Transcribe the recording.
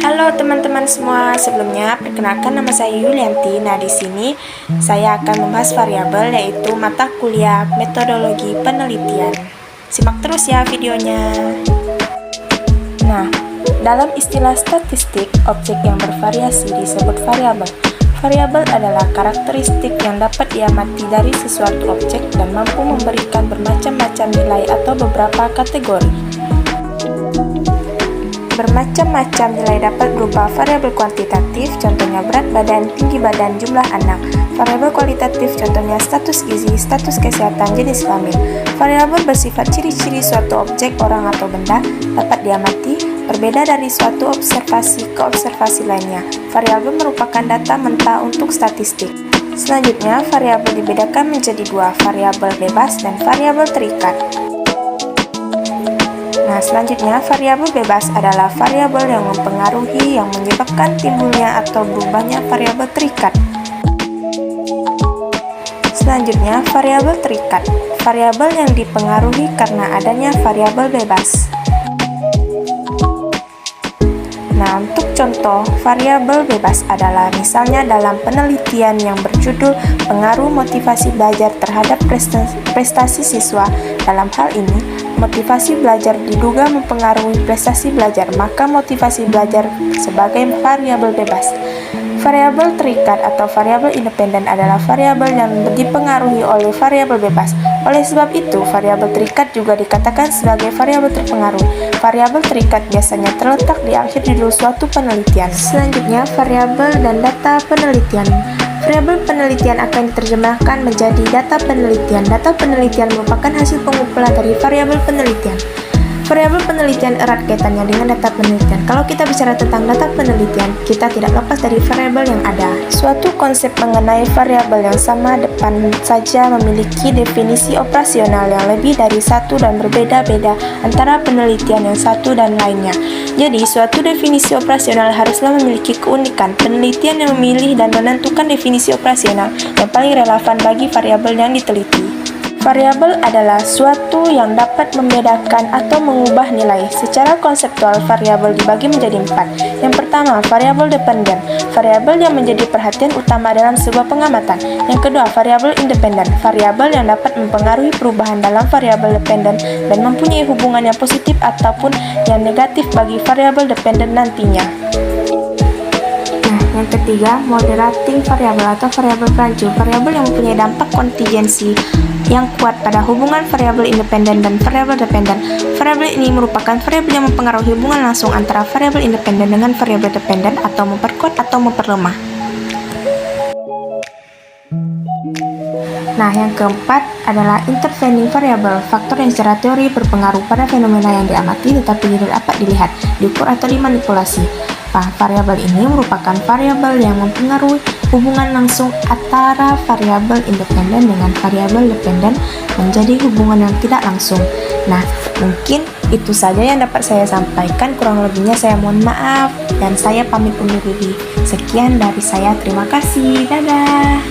Halo teman-teman semua, sebelumnya perkenalkan nama saya Yulianti. Nah, di sini saya akan membahas variabel yaitu mata kuliah metodologi penelitian. Simak terus ya videonya. Nah, dalam istilah statistik, objek yang bervariasi disebut variabel. Variabel adalah karakteristik yang dapat diamati dari sesuatu objek dan mampu memberikan bermacam-macam nilai atau beberapa kategori. Bermacam-macam nilai dapat berupa variabel kuantitatif, contohnya berat badan, tinggi badan, jumlah anak. Variabel kualitatif, contohnya status gizi, status kesehatan, jenis kelamin. Variabel bersifat ciri-ciri suatu objek, orang atau benda dapat diamati, berbeda dari suatu observasi ke observasi lainnya. Variabel merupakan data mentah untuk statistik. Selanjutnya, variabel dibedakan menjadi dua, variabel bebas dan variabel terikat. Nah, selanjutnya variabel bebas adalah variabel yang mempengaruhi yang menyebabkan timbulnya atau berubahnya variabel terikat. Selanjutnya, variabel terikat, variabel yang dipengaruhi karena adanya variabel bebas. Nah, untuk contoh variabel bebas adalah misalnya dalam penelitian yang berjudul pengaruh motivasi belajar terhadap prestasi siswa. Dalam hal ini, motivasi belajar diduga mempengaruhi prestasi belajar, maka motivasi belajar sebagai variabel bebas. Variabel terikat atau variabel independen adalah variabel yang dipengaruhi oleh variabel bebas. Oleh sebab itu, variabel terikat juga dikatakan sebagai variabel terpengaruh. Variabel terikat biasanya terletak di akhir judul suatu penelitian. Selanjutnya, variabel dan data penelitian. Variabel penelitian akan diterjemahkan menjadi data penelitian. Data penelitian merupakan hasil pengumpulan dari variabel penelitian. Variabel penelitian erat kaitannya dengan data penelitian. Kalau kita bicara tentang data penelitian, kita tidak lepas dari variabel yang ada. Suatu konsep mengenai variabel yang sama depan saja memiliki definisi operasional yang lebih dari satu dan berbeda-beda antara penelitian yang satu dan lainnya. Jadi, suatu definisi operasional haruslah memiliki keunikan. Penelitian yang memilih dan menentukan definisi operasional yang paling relevan bagi variabel yang diteliti. Variabel adalah suatu yang dapat membedakan atau mengubah nilai. Secara konseptual, variabel dibagi menjadi 4. Yang pertama, variabel dependen, variabel yang menjadi perhatian utama dalam sebuah pengamatan. Yang kedua, variabel independen, variabel yang dapat mempengaruhi perubahan dalam variabel dependen dan mempunyai hubungan yang positif ataupun yang negatif bagi variabel dependen nantinya. Yang ketiga, moderating variabel atau variabel perancu, variabel yang mempunyai dampak kontingensi yang kuat pada hubungan variabel independen dan variabel dependen. Variabel ini merupakan variabel yang mempengaruhi hubungan langsung antara variabel independen dengan variabel dependen atau memperkuat atau memperlemah. Nah, yang keempat adalah intervening variable, faktor yang secara teori berpengaruh pada fenomena yang diamati tetapi tidak dapat dilihat, diukur atau dimanipulasi. Variabel ini merupakan variabel yang mempengaruhi hubungan langsung antara variabel independen dengan variabel dependen menjadi hubungan yang tidak langsung. Nah, mungkin itu saja yang dapat saya sampaikan, kurang lebihnya saya mohon maaf dan saya pamit undur diri. Sekian dari saya, terima kasih, dadah.